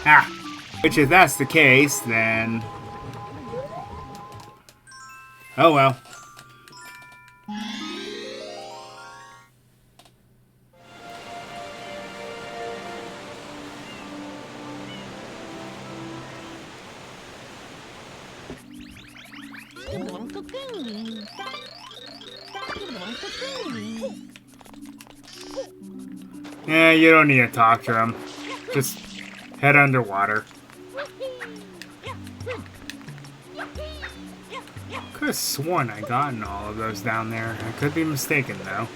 Ah! Which if that's the case, then... Oh well. Yeah, you don't need to talk to him. Just head underwater. Could have sworn I gotten all of those down there. I could be mistaken, though.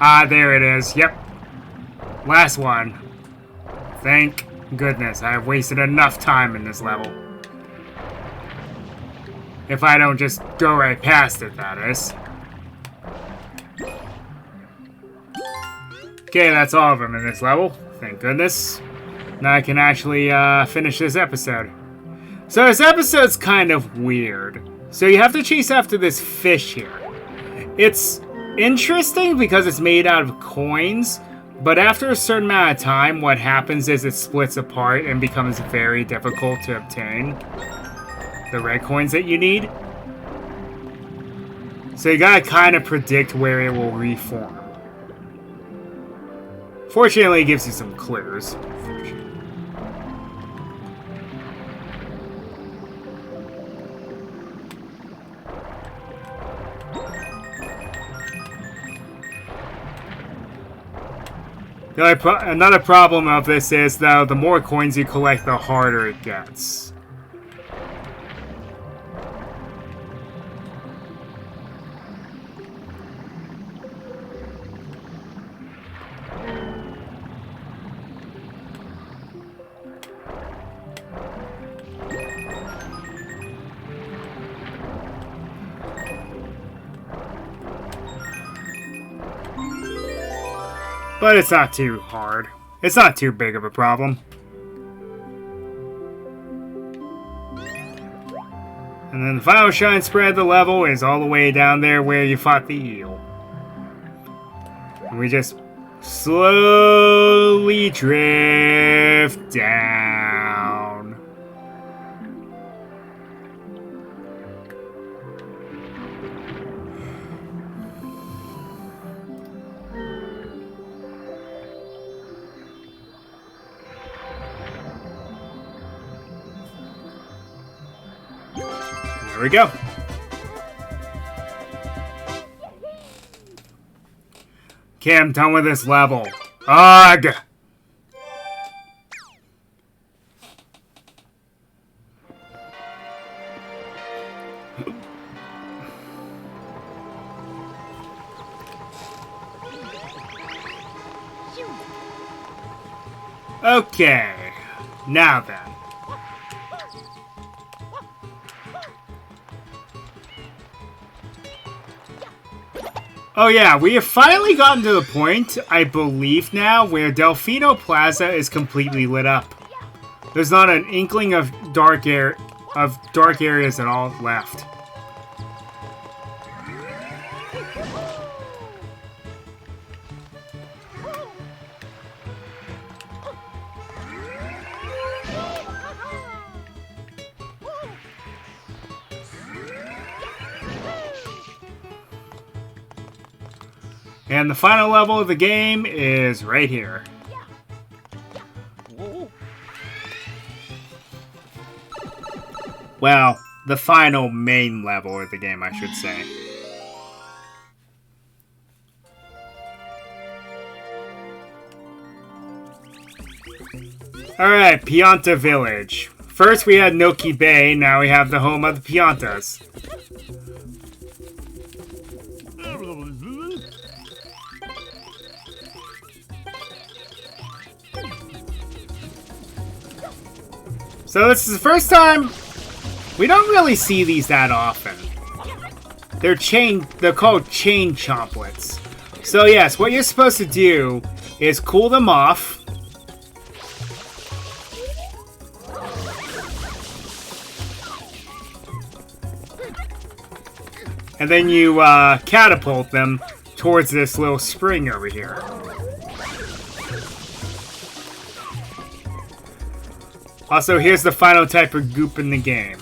Ah, there it is. Yep. Last one. Thank goodness. I have wasted enough time in this level. If I don't just go right past it, that is. Okay, that's all of them in this level. Thank goodness. Now I can actually finish this episode. So this episode's kind of weird. So you have to chase after this fish here. It's interesting because it's made out of coins, but after a certain amount of time, what happens is it splits apart and becomes very difficult to obtain the red coins that you need. So you gotta kind of predict where it will reform. Fortunately, it gives you some clues. Another problem of this is, though, the more coins you collect, the harder it gets. But it's not too hard. It's not too big of a problem. And then the final shine spread of the level is all the way down there where you fought the eel. And we just slowly drift down. There we go. Okay, I'm done with this level. Ugh! Okay, now then. Oh yeah, we have finally gotten to the point, I believe now, where Delfino Plaza is completely lit up. There's not an inkling of dark areas at all left. And the final level of the game is right here. Well, the final main level of the game, I should say. Alright, Pianta Village. First we had Noki Bay, now we have the home of the Piantas. So this is the first time we don't really see these that often. They're called chain chomplets. So yes, what you're supposed to do is cool them off. And then you catapult them towards this little spring over here. Also, here's the final type of goop in the game.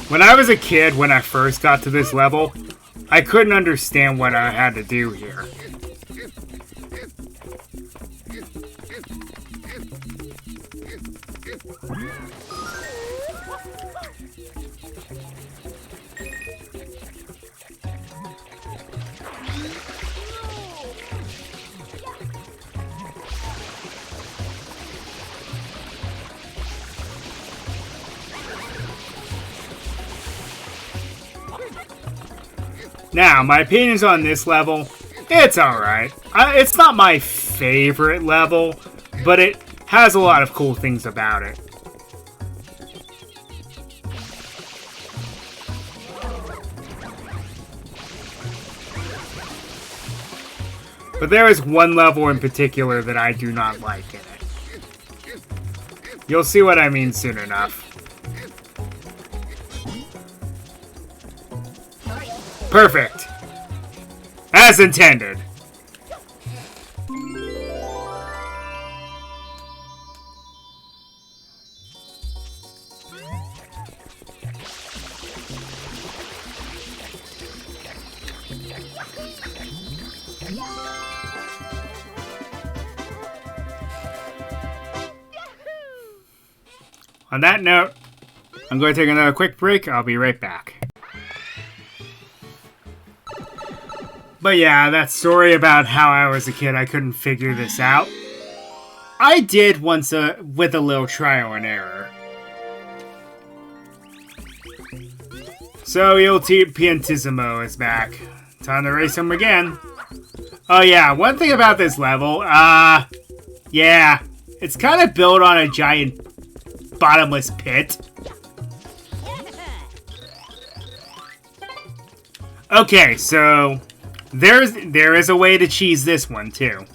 When I was a kid, when I first got to this level, I couldn't understand what I had to do here. Now, my opinions on this level, it's alright. It's not my favorite level, but it has a lot of cool things about it. But there is one level in particular that I do not like in it. You'll see what I mean soon enough. Perfect. As intended. On that note, I'm going to take another quick break. I'll be right back. But yeah, that story about how I was a kid, I couldn't figure this out. I did once with a little trial and error. So, Il Piantissimo is back. Time to race him again. Oh yeah, one thing about this level, yeah, it's kind of built on a giant bottomless pit. Okay, so there is a way to cheese this one too.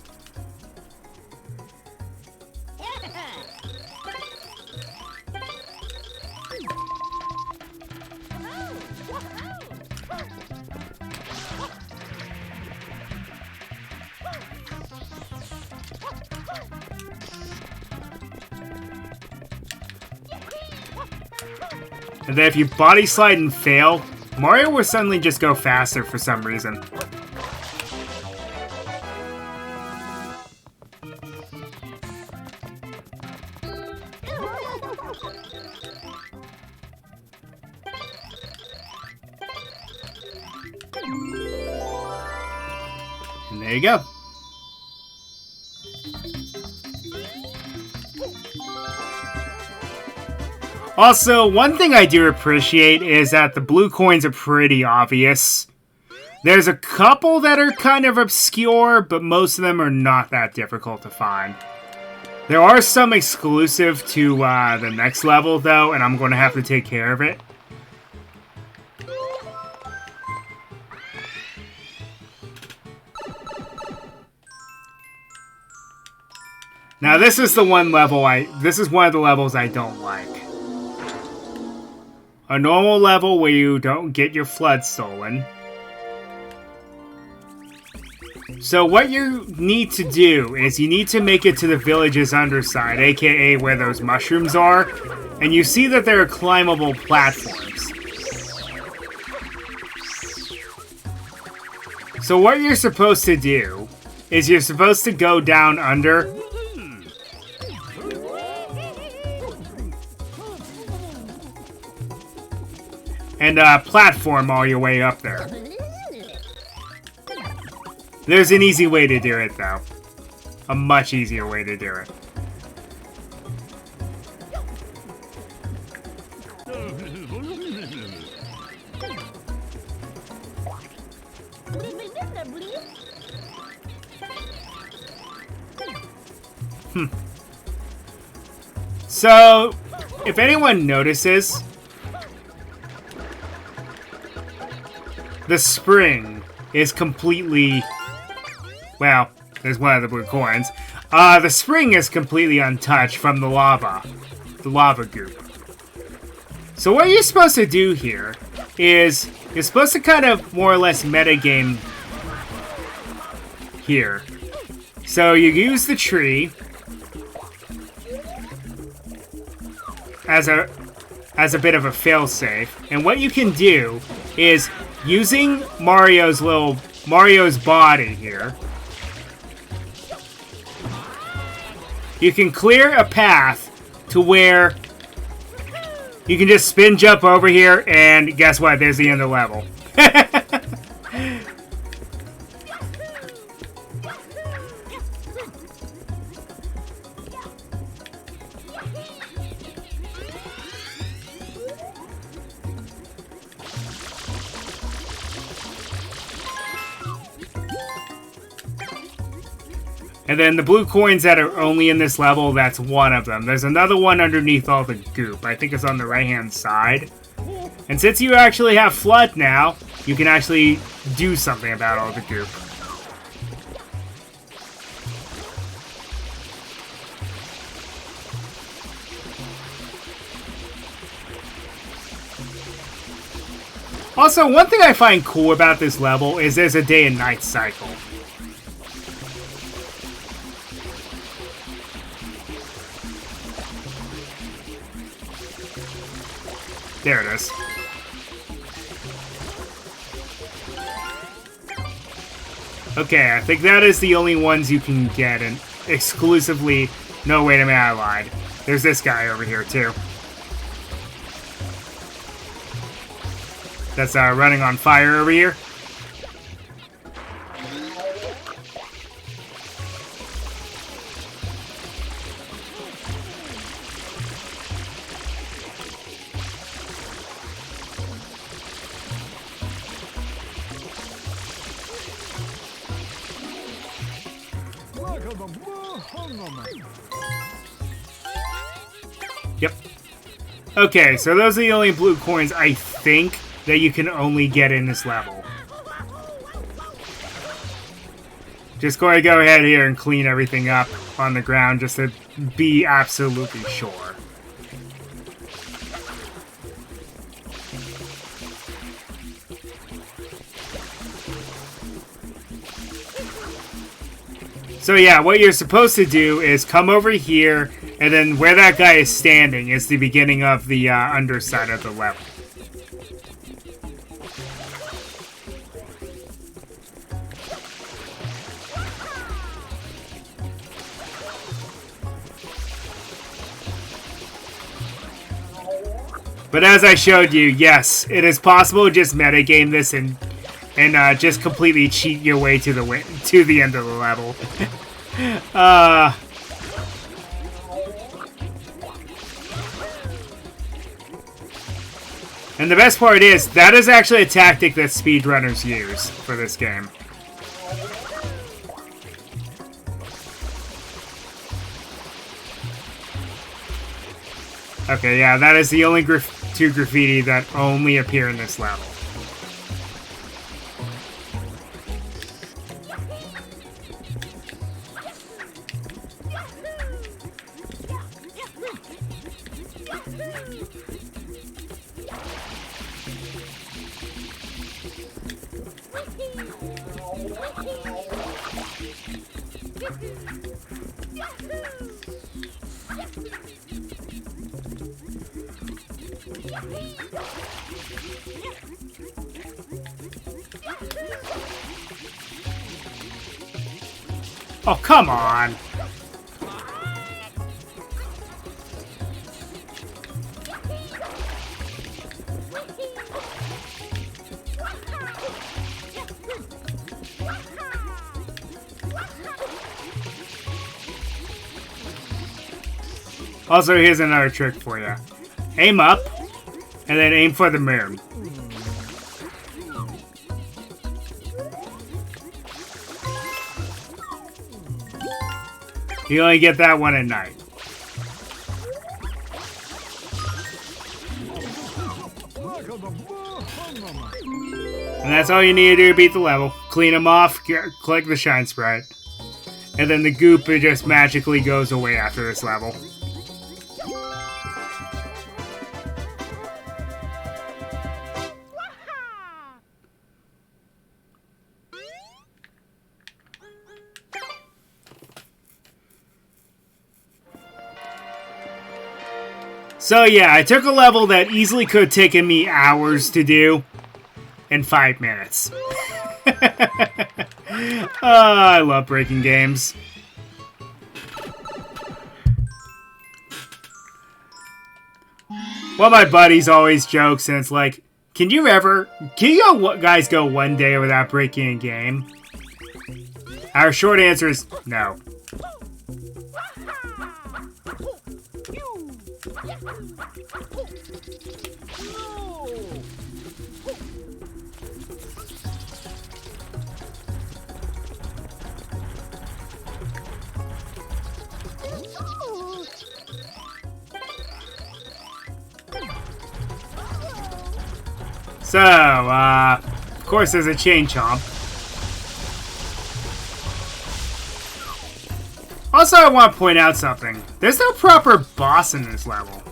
And then if you body slide and fail, Mario will suddenly just go faster for some reason. And there you go. Also, one thing I do appreciate is that the blue coins are pretty obvious. There's a couple that are kind of obscure, but most of them are not that difficult to find. There are some exclusive to the next level, though, and I'm going to have to take care of it. Now, this is the one level this is one of the levels I don't like. a normal level where you don't get your flood stolen. So what you need to do is you need to make it to the village's underside, aka where those mushrooms are, and you see that there are climbable platforms. So what you're supposed to do is you're supposed to go down under and platform all your way up there. There's an easy way to do it, though. A much easier way to do it. So, if anyone notices, the spring is completely... Well, there's one of the blue coins. The spring is completely untouched from the lava goop. So what you're supposed to do here is you're supposed to kind of more or less metagame here. So you use the tree as a bit of a failsafe, and what you can do is using Mario's body here, you can clear a path to where you can just spin jump over here, and guess what? There's the end of the level. And then the blue coins that are only in this level, that's one of them. There's another one underneath all the goop. I think it's on the right-hand side. And since you actually have flood now, you can actually do something about all the goop. Also, one thing I find cool about this level is there's a day and night cycle. There it is. Okay, I think that is the only ones you can get, and exclusively... No, wait a minute, I lied. There's this guy over here, too. That's running on fire over here. Yep. Okay, so those are the only blue coins, I think, that you can only get in this level. Just going to go ahead here and clean everything up on the ground just to be absolutely sure. So yeah, what you're supposed to do is come over here, and then where that guy is standing is the beginning of the underside of the level. But as I showed you, yes, it is possible to just metagame this and just completely cheat your way to the end of the level. And the best part is, that is actually a tactic that speedrunners use for this game. Okay, yeah, that is the only two graffiti that only appear in this level. Oh, come on. Also, here's another trick for you. Aim up, and then aim for the moon. You only get that one at night. And that's all you need to do to beat the level. Clean them off, click the shine sprite. And then the goop just magically goes away after this level. So yeah, I took a level that easily could have taken me hours to do in 5 minutes. I love breaking games. One of my buddies always jokes, and it's like, can you guys go one day without breaking a game? Our short answer is no. So, of course there's a chain chomp. Also, I want to point out something. There's no proper boss in this level.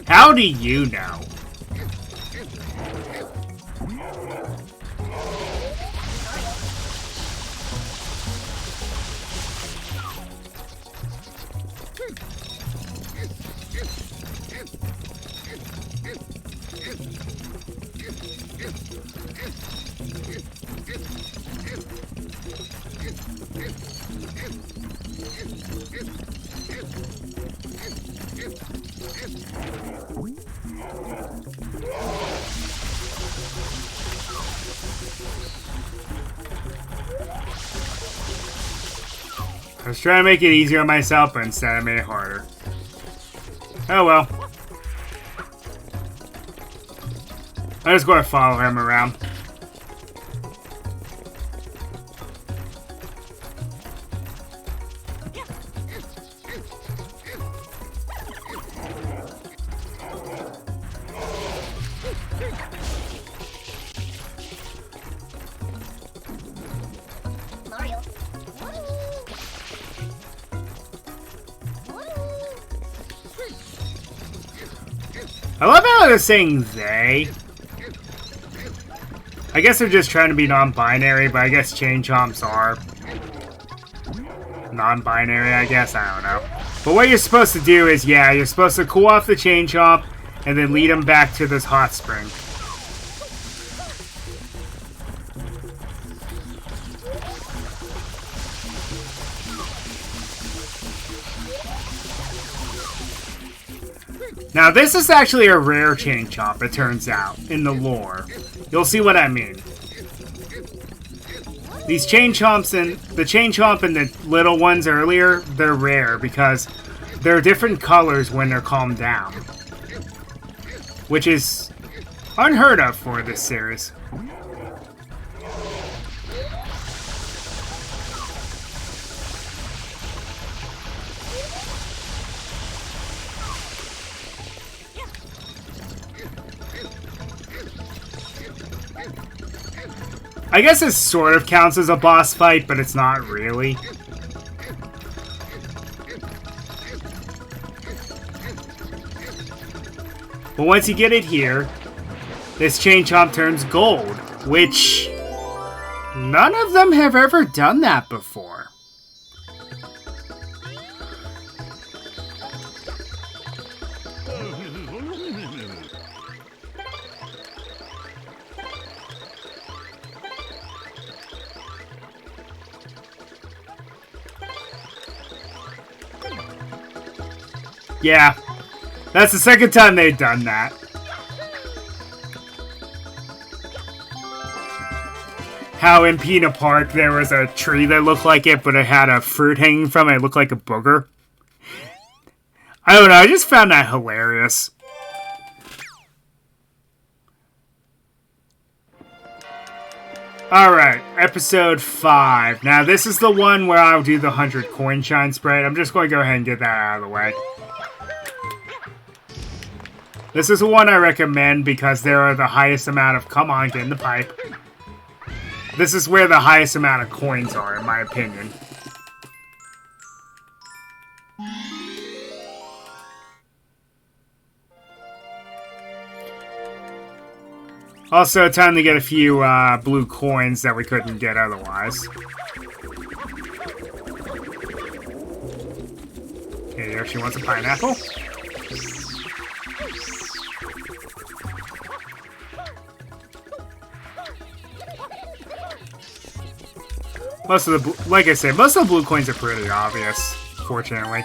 How do you know? I was trying to make it easier on myself, but instead I made it harder. Oh well. I'm just going to follow him around. I love how they're saying they. I guess they're just trying to be non-binary, but I guess chain chomps are non-binary, I guess. I don't know. But what you're supposed to do is, yeah, you're supposed to cool off the chain chomp and then lead him back to this hot spring. Now, this is actually a rare chain chomp, it turns out, in the lore. You'll see what I mean. These chain chomps and the chain chomp and the little ones earlier, they're rare because they're different colors when they're calmed down. Which is unheard of for this series. I guess this sort of counts as a boss fight, but it's not really. But once you get it here, this chain chomp turns gold, which none of them have ever done that before. Yeah, that's the second time they've done that. How in Pianta Park there was a tree that looked like it, but it had a fruit hanging from it. It looked like a booger. I don't know, I just found that hilarious. Alright, episode 5. Now this is the one where I'll do the 100 coin shine spread. I'm just going to go ahead and get that out of the way. This is the one I recommend because there are the highest amount of... Come on, get in the pipe. This is where the highest amount of coins are, in my opinion. Also, time to get a few blue coins that we couldn't get otherwise. Okay, here she wants a pineapple. Most of the, like I said, most of the blue coins are pretty obvious, fortunately.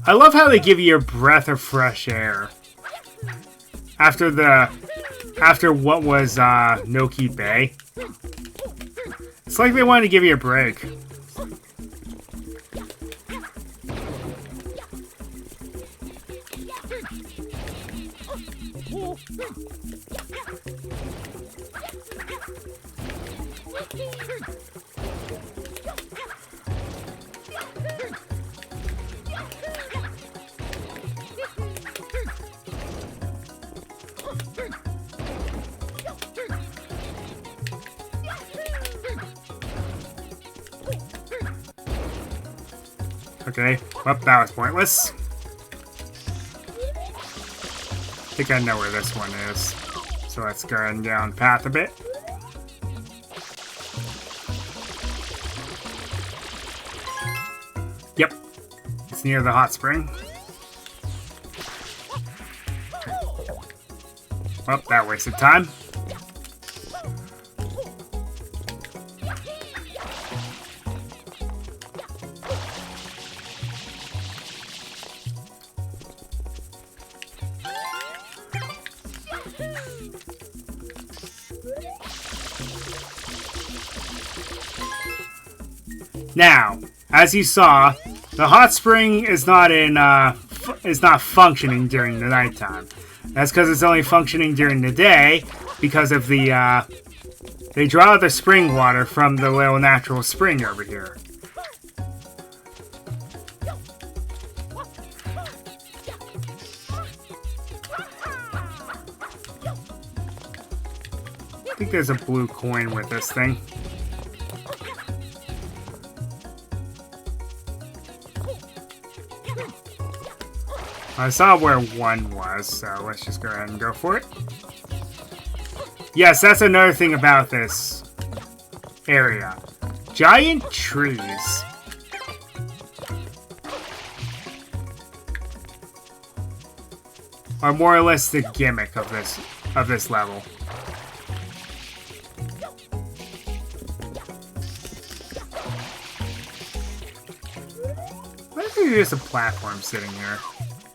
I love how they give you a breath of fresh air. After what was Noki Bay. It's like they wanted to give you a break. Okay, well, that was pointless. I think I know where this one is. So let's go ahead and get on the path a bit. Yep, it's near the hot spring. Well, that wasted time. Now, as you saw, the hot spring is not functioning during the nighttime. That's because it's only functioning during the day because of the they draw the spring water from the little natural spring over here. I think there's a blue coin with this thing. I saw where one was, so let's just go ahead and go for it. Yes, that's another thing about this area. Giant trees. Are more or less the gimmick of this level. I think there's a platform sitting here.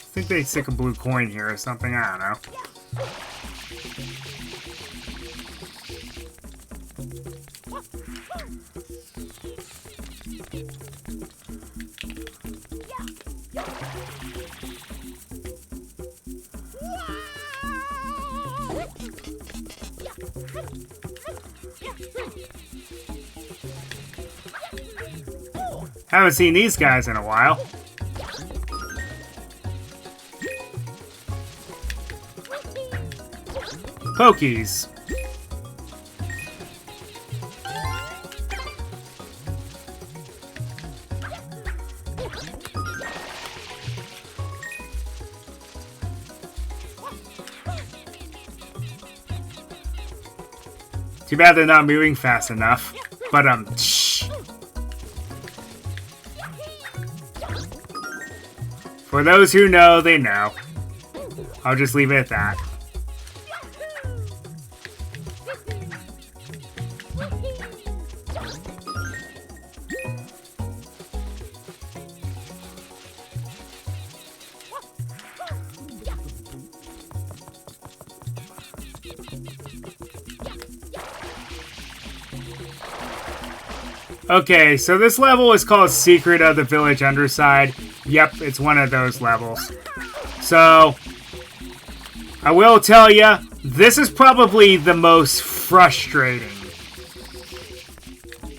I think they stick a blue coin here or something, I don't know. Haven't seen these guys in a while. Pokies. Too bad they're not moving fast enough. But shh. For those who know, they know. I'll just leave it at that. Okay, so this level is called Secret of the Village Underside. Yep, it's one of those levels. So, I will tell you, this is probably the most frustrating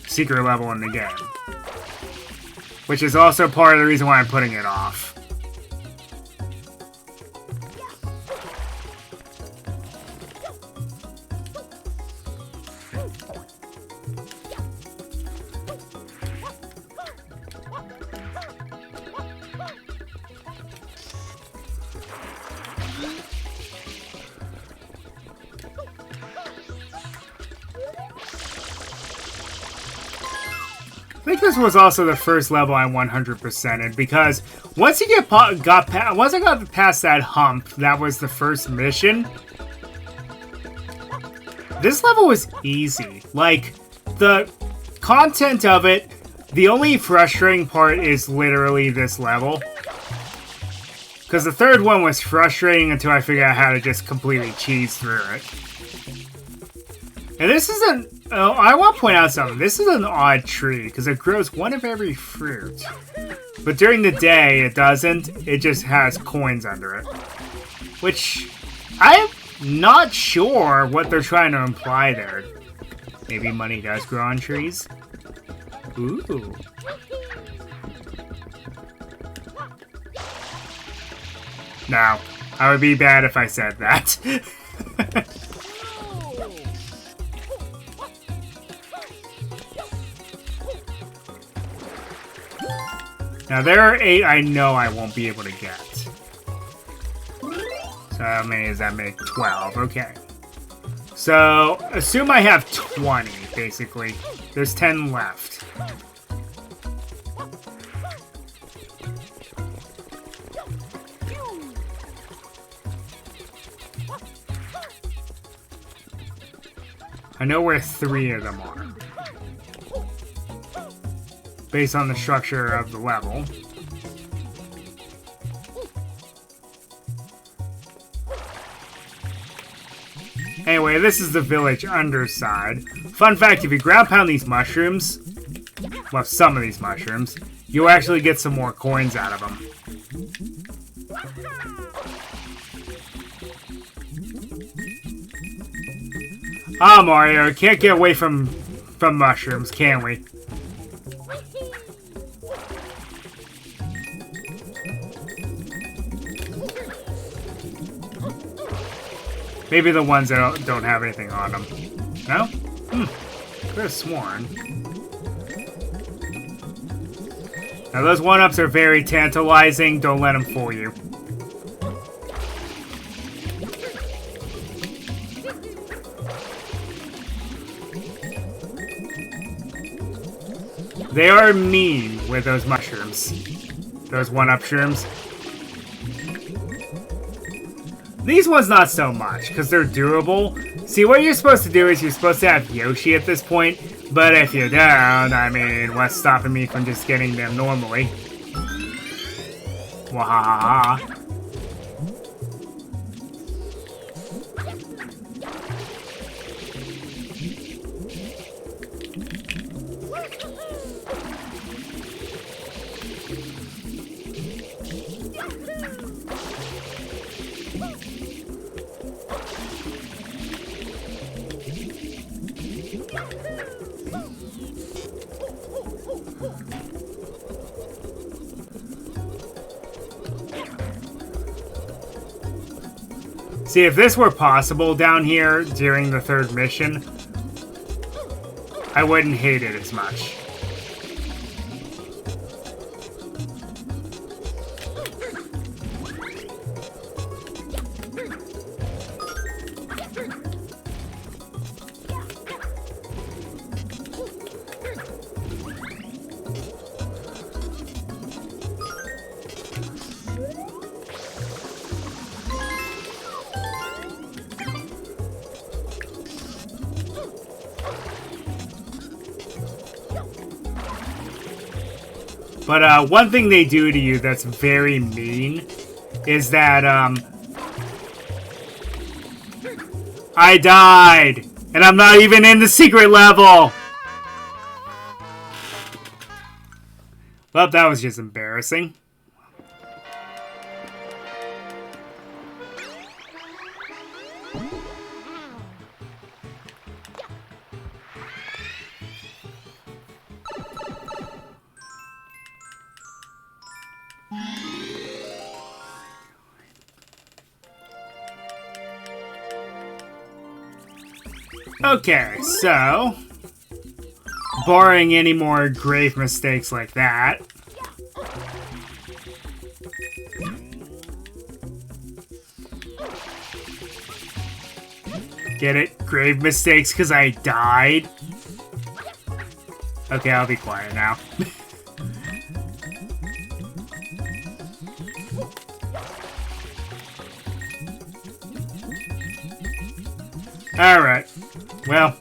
secret level in the game. Which is also part of the reason why I'm putting it off. I think this was also the first level I 100%ed because once you once I got past that hump, that was the first mission. This level was easy. Like, the content of it, the only frustrating part is literally this level. Because the third one was frustrating until I figured out how to just completely cheese through it. And this isn't... Oh, I want to point out something. This is an odd tree, because it grows one of every fruit. But during the day, it doesn't. It just has coins under it. Which, I'm not sure what they're trying to imply there. Maybe money does grow on trees? Ooh. No, I would be bad if I said that. Now, there are 8 I know I won't be able to get. So, how many does that make? 12, okay. So, assume I have 20, basically. There's 10 left. I know where 3 of them are. Based on the structure of the level. Anyway, this is the village underside. Fun fact, if you ground pound these mushrooms, well, some of these mushrooms, you'll actually get some more coins out of them. Ah, Mario, can't get away from mushrooms, can we? Maybe the ones that don't have anything on them. No? Could have sworn. Now those 1-ups are very tantalizing. Don't let them fool you. They are mean with those mushrooms. Those 1-up shrooms. These ones not so much, because they're durable. See, what you're supposed to do is you're supposed to have Yoshi at this point, but if you don't, I mean, what's stopping me from just getting them normally? Wahaha. See, if this were possible down here during the third mission, I wouldn't hate it as much. But one thing they do to you that's very mean is that I died, and I'm not even in the secret level. Well, that was just embarrassing. Okay, so, barring any more grave mistakes like that, get it? Grave mistakes because I died? Okay, I'll be quiet now. Alright. Well.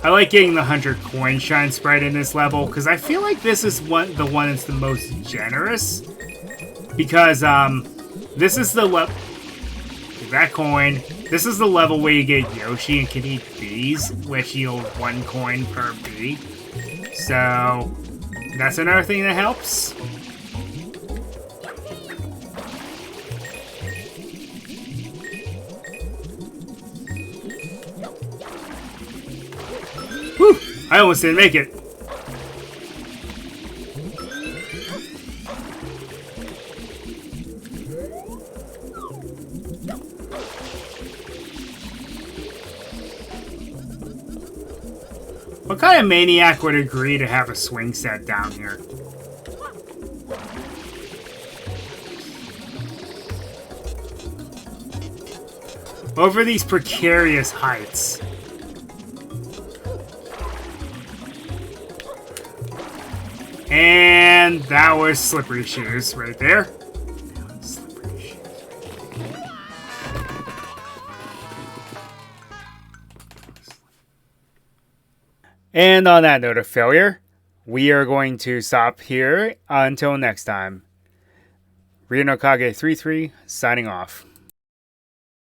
I like getting the 100 coin shine sprite in this level, because I feel like this is the one that's the most generous. Because, this is the level... That coin. This is the level where you get Yoshi and can eat bees, which yield 1 coin per bee. So, that's another thing that helps. Whew! I almost didn't make it. What kind of maniac would agree to have a swing set down here? Over these precarious heights. And that was slippery shoes right there. And on that note of failure, we are going to stop here until next time. Ryunokage33 signing off.